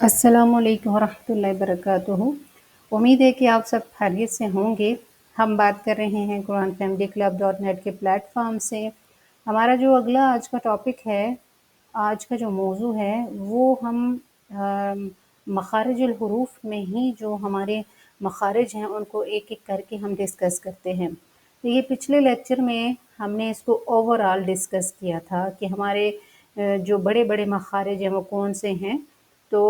अस्सलामुअलैकुम वरहमतुल्लाहि वबरकातुहू। उम्मीद है कि आप सब खैरियत से होंगे। हम बात कर रहे हैं Quran family club dot net के प्लेटफॉर्म से। हमारा जो अगला आज का टॉपिक है, आज का जो मौजू है वो हम मखारिजुल हुरूफ में ही जो हमारे मखारिज हैं उनको एक एक करके हम डिस्कस करते हैं। तो ये पिछले लेक्चर में हमने इसको ओवरऑल डिस्कस किया था कि हमारे जो बड़े बड़े मखारिज हैं वो कौन से हैं। तो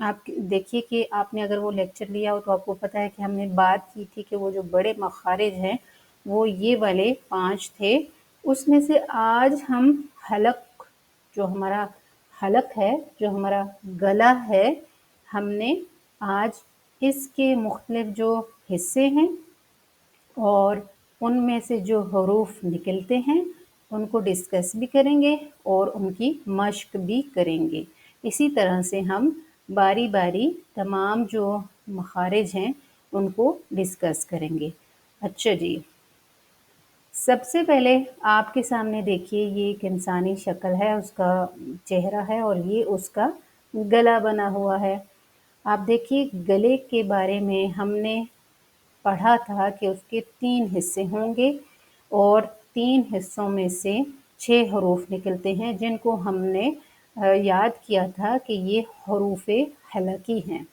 आप देखिए कि आपने अगर वो लेक्चर लिया हो तो आपको पता है कि हमने बात की थी कि वो जो बड़े मखारिज हैं वो ये वाले 5 थे। उसमें से आज हम हलक, जो हमारा हलक है, जो हमारा गला है, हमने आज इसके मुख्तलिफ जो हिस्से हैं और उनमें से जो हरूफ निकलते हैं उनको डिस्कस भी करेंगे और उनकी मश्क भी करेंगे। इसी तरह से हम बारी बारी तमाम जो मखारिज हैं उनको डिस्कस करेंगे। अच्छा जी, सबसे पहले आपके सामने देखिए ये एक इंसानी शक्ल है, उसका चेहरा है और ये उसका गला बना हुआ है। आप देखिए गले के बारे में हमने पढ़ा था कि उसके 3 हिस्से होंगे और 3 हिस्सों में से 6 हरूफ निकलते हैं जिनको हमने याद किया था कि ये हरूफ़े हलकी हैं।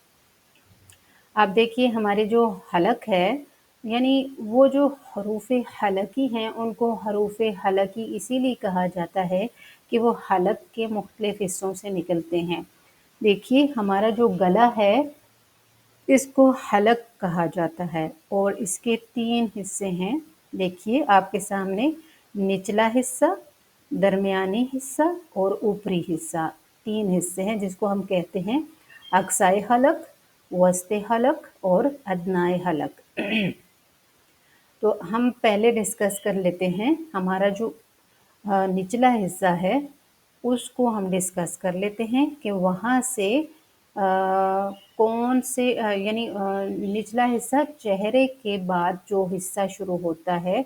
आप देखिए हमारे जो हलक है, यानी वो जो हरूफ़े हलकी हैं उनको हरूफ़े हलकी इसीलिए कहा जाता है कि वो हलक के मुख्तलिफ हिस्सों से निकलते हैं। देखिए हमारा जो गला है इसको हलक कहा जाता है और इसके 3 हिस्से हैं। देखिए आपके सामने निचला हिस्सा, दरमियानी हिस्सा और ऊपरी हिस्सा, 3 हिस्से हैं जिसको हम कहते हैं अक्साए हलक, वस्ते हलक और अदनाए हलक। तो हम पहले डिस्कस कर लेते हैं हमारा जो निचला हिस्सा है उसको हम डिस्कस कर लेते हैं कि वहाँ से कौन से यानी निचला हिस्सा चेहरे के बाद जो हिस्सा शुरू होता है,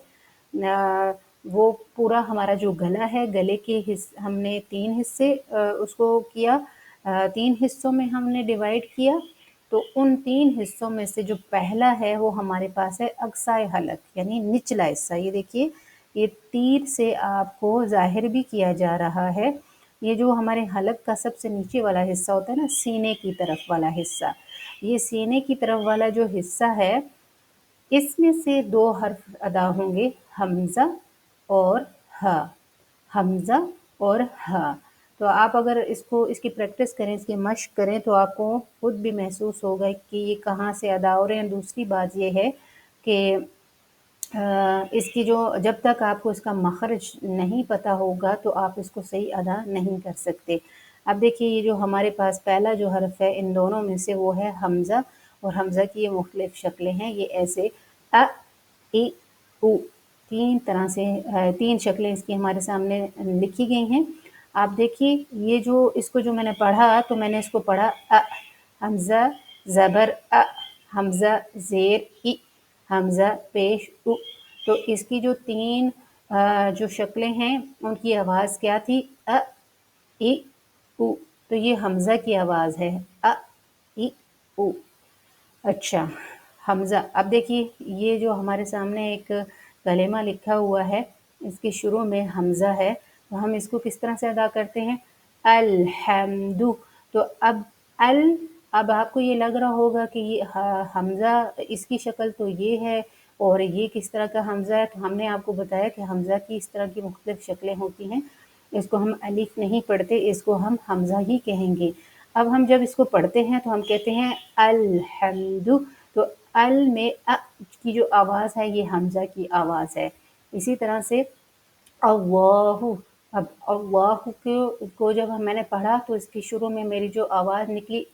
वो पूरा हमारा जो गला है, गले के हमने 3 हिस्से उसको किया, 3 हिस्सों में हमने डिवाइड किया। तो उन 3 हिस्सों में से जो पहला है वो हमारे पास है अक्साए हलक, यानी निचला हिस्सा। ये देखिए ये तीर से आपको ज़ाहिर भी किया जा रहा है। ये जो हमारे हलक का सबसे नीचे वाला हिस्सा होता है ना, सीने की तरफ वाला हिस्सा, ये सीने की तरफ वाला जो हिस्सा है इसमें से 2 हर्फ अदा होंगे, हमज़ा और हा। हमज़ा और हा। तो आप अगर इसकी प्रैक्टिस करें, इसकी मश्क करें तो आपको खुद भी महसूस होगा कि ये कहाँ से अदा हो रहे हैं। दूसरी बात ये है कि इसकी जो जब तक आपको इसका मखरज नहीं पता होगा तो आप इसको सही अदा नहीं कर सकते। अब देखिए ये जो हमारे पास पहला जो हर्फ है इन दोनों में से वो है हमज़ा, और हमज़ा की ये मुख्तलिफ शक्लें हैं। ये ऐसे अ, इ, उ, 3 तरह से 3 शक्लें इसकी हमारे सामने लिखी गई हैं। आप देखिए ये जो इसको जो मैंने पढ़ा तो मैंने इसको पढ़ा हमज़ा ज़बर हमज़ा ज़ेर इ, हमज़ा पेश उ। तो इसकी जो 3 जो शक्लें हैं उनकी आवाज़ क्या थी? अ, इ, उ। तो ये हमज़ा की आवाज़ है, अ, इ, उ। अच्छा, हमज़ा। अब देखिए ये जो हमारे सामने एक कलेमा लिखा हुआ है, इसके शुरू में हमज़ा है, तो हम इसको किस तरह से अदा करते हैं? अलहम्दु। तो अब आपको ये लग रहा होगा कि ये हमज़ा इसकी शक्ल तो ये है और ये किस तरह का हमज़ा है। तो हमने आपको बताया कि हमज़ा की इस तरह की मुख्तलिफ शक्लें होती हैं। इसको हम अलिफ नहीं पढ़ते, इसको हम हमज़ा ही कहेंगे। अब हम जब इसको पढ़ते हैं तो हम कहते हैं अलहम्दु। तो अल में अ की जो आवाज़ है ये हमज़ा की आवाज़ है। इसी तरह से अल्लाहु, अब अल्लाहु को जब मैंने पढ़ा तो इसके शुरू में मेरी जो आवाज़ निकली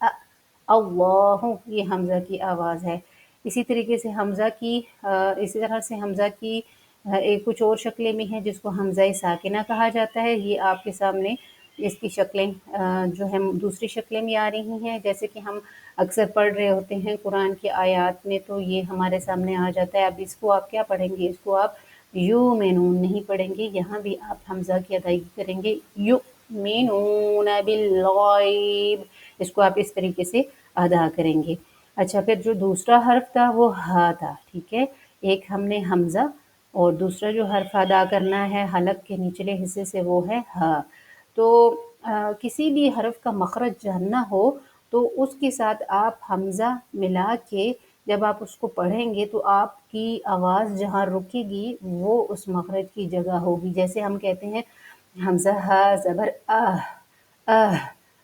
अल्लाहु, ये हमज़ा की आवाज़ है। इसी तरीके से इसी तरह से हमज़ा की एक कुछ और शक्लें भी हैं जिसको हमज़ा साकिना कहा जाता है। ये आपके सामने इसकी शक्लें जो हैं दूसरी शक्लें भी आ रही हैं। जैसे कि हम अक्सर पढ़ रहे होते हैं कुरान की आयत में तो ये हमारे सामने आ जाता है। अब इसको आप क्या पढ़ेंगे? इसको आप यू में नून नहीं पढ़ेंगे, यहाँ भी आप हमज़ा की अदायगी करेंगे यू। युमिनून बिल्गैब, इसको आप इस तरीके से अदा करेंगे। अच्छा, फिर जो दूसरा हर्फ था वो ह था, ठीक है। एक हमने हमज़ा और दूसरा जो हर्फ अदा करना है हलक के निचले हिस्से से वो है ह। तो किसी भी हर्फ का मखरज जानना हो तो उसके साथ आप हमज़ा मिला के जब आप उसको पढ़ेंगे तो आपकी आवाज़ जहाँ रुकेगी वो उस मखरज की जगह होगी। जैसे हम कहते हैं हमज़ा ह ज़बर अह, अह,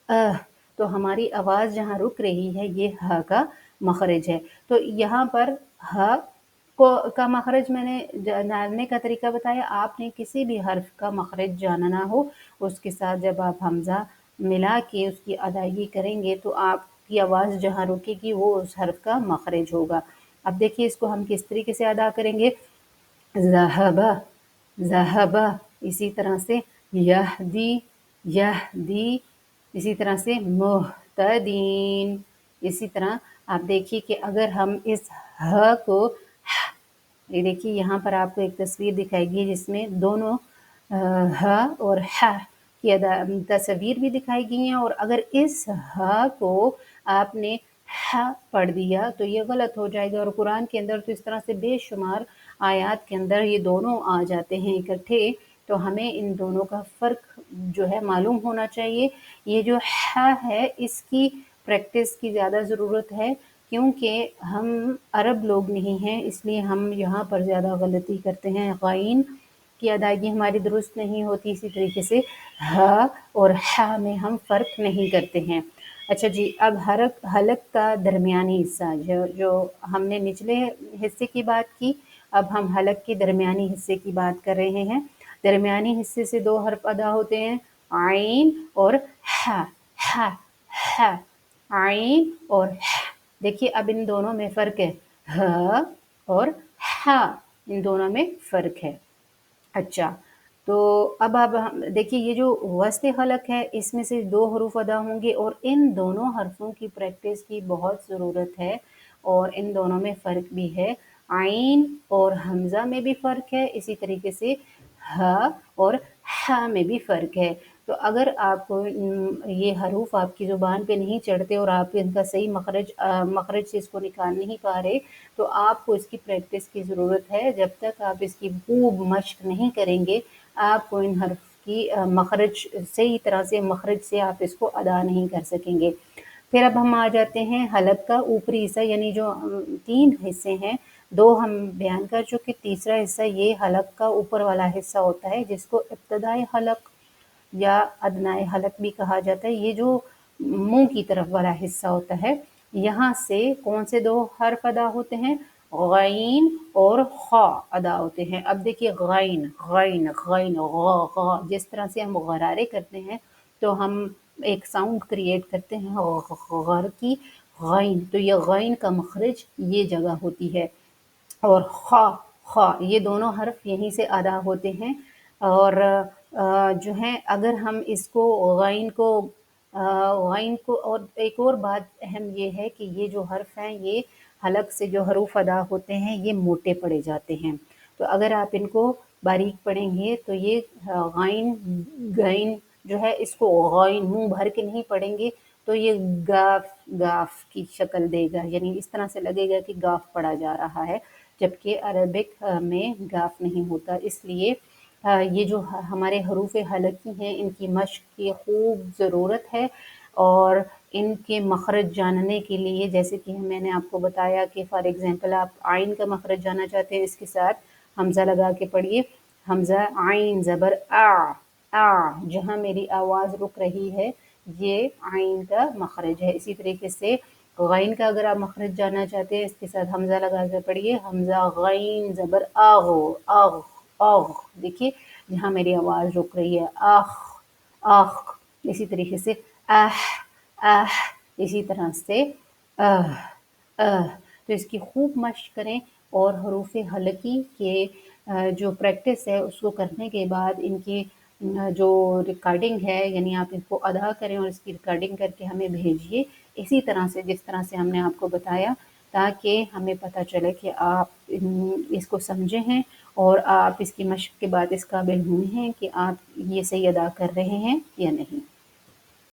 अह, तो हमारी आवाज़ जहाँ रुक रही है ये ह का मखरज है। तो यहाँ पर ह को का मखरज मैंने जानने का तरीका बताया। आपने किसी भी हर्फ का मखरज जानना हो उसके साथ जब आप हमज़ा मिला के उसकी अदायगी करेंगे तो आपकी आवाज़ जहाँ रुकेगी वो उस हर्फ का मखरज होगा। अब देखिए इसको हम किस तरीके से अदा करेंगे। ज़हबा, ज़हबा, इसी तरह से यहदी, यहदी, इसी तरह से मुहतदीन। इसी तरह आप देखिए कि अगर हम इस ह को ये देखिए यहाँ पर आपको एक तस्वीर दिखाएगी जिसमें दोनों ह और ह की तस्वीर भी दिखाई गई हैं और अगर इस ह को आपने ह पढ़ दिया तो ये गलत हो जाएगा। और कुरान के अंदर तो इस तरह से बेशुमार आयात के अंदर ये दोनों आ जाते हैं इकट्ठे, तो हमें इन दोनों का फ़र्क जो है मालूम होना चाहिए। ये जो ह है इसकी प्रैक्टिस की ज़्यादा ज़रूरत है क्योंकि हम अरब लोग नहीं हैं, इसलिए हम यहाँ पर ज़्यादा गलती करते हैं। ग़ाइन की अदायगी हमारी दुरुस्त नहीं होती, इसी तरीके से ह और ह में हम फ़र्क नहीं करते हैं। अच्छा जी, अब हलक का दरमियानी हिस्सा जो हमने निचले हिस्से की बात की, अब हम हलक के दरमियानी हिस्से की बात कर रहे हैं। दरमियानी हिस्से से दो हर्फ अदा होते हैं, आइन और ह, ह, ह, आइन और ह। देखिए अब इन दोनों में फ़र्क है, ह और ह, इन दोनों में फ़र्क है। अच्छा, तो अब हम देखिए ये जो वस्ते हलक है इसमें से दो हरूफ अदा होंगे और इन दोनों हरफों की प्रैक्टिस की बहुत ज़रूरत है और इन दोनों में फ़र्क भी है। आइन और हमज़ा में भी फ़र्क है, इसी तरीके से ह और ह में भी फ़र्क है। तो अगर आपको ये हरूफ आपकी ज़ुबान पे नहीं चढ़ते और आप इनका सही मखरज से इसको निकाल नहीं पा रहे, तो आपको इसकी प्रैक्टिस की ज़रूरत है। जब तक आप इसकी खूब मश्क नहीं करेंगे, आपको इन हर्फ की मखरज सही तरह से मखरज से आप इसको अदा नहीं कर सकेंगे। फिर अब हम आ जाते हैं हलक का ऊपरी हिस्सा, यानी जो 3 हिस्से हैं, 2 हम बयान कर चुके, तीसरा हिस्सा ये हलक का ऊपर वाला हिस्सा होता है जिसको इब्तिदाई हलक या अदनाए हलक भी कहा जाता है। ये जो मुंह की तरफ वाला हिस्सा होता है, यहाँ से कौन से 2 हर्फ अदा होते हैं, गैन और खा अदा होते हैं। अब देखिए गैन, गैन, गैन, ग़, ग़, जिस तरह से हम गरारे करते हैं तो हम एक साउंड क्रिएट करते हैं ग़र की, गैन, तो ये गैन का मखरज ये जगह होती है। और ख़ा, ख़ा, ये दोनों हर्फ यहीं से अदा होते हैं। और जो है अगर हम इसको ग़ाइन को और एक और बात अहम ये है कि ये जो हर्फ हैं ये हलक से जो हरूफ अदा होते हैं ये मोटे पढ़े जाते हैं। तो अगर आप इनको बारीक पढ़ेंगे तो ये ग़ाइन, गैन जो है इसको ग़ाइन मुँह भर के नहीं पढ़ेंगे तो ये गाफ, गाफ की शक्ल देगा, यानी इस तरह से लगेगा कि गाफ पढ़ा जा रहा है, जबकि अरबिक में गाफ नहीं होता। इसलिए ये जो हमारे हरूफ हलकी हैं इनकी मश्क की खूब ज़रूरत है और इनके मखरज जानने के लिए जैसे कि मैंने आपको बताया कि फॉर एग्ज़ाम्पल आप आइन का मखरज जानना चाहते हैं, इसके साथ हमज़ा लगा के पढ़िए, हमज़ा आइन ज़बर आ, जहाँ मेरी आवाज़ रुक रही है ये आइन का मखरज है। इसी तरीके से गैन का अगर आप मखरज जानना चाहते हैं इसके साथ हमज़ा लगा कर पढ़िए, हमज़ा गैन ज़बर आग़, आग़, आग़, देखिए जहाँ मेरी आवाज़ रुक रही है आख़, आख़, इसी तरीके से आह, आह, इसी तरह से आह, आह। तो इसकी खूब मश्क करें और हरूफ हलकी के जो प्रैक्टिस है उसको करने के बाद इनकी जो रिकॉर्डिंग है यानी आप इनको अदा करें और इसकी रिकॉर्डिंग करके हमें भेजिए इसी तरह से जिस तरह से हमने आपको बताया, ताकि हमें पता चले कि आप इसको समझे हैं اور آپ اس کی مشق کے بعد اس قابل ہوئے ہیں کہ آپ یہ صحیح ادا کر رہے ہیں یا نہیں۔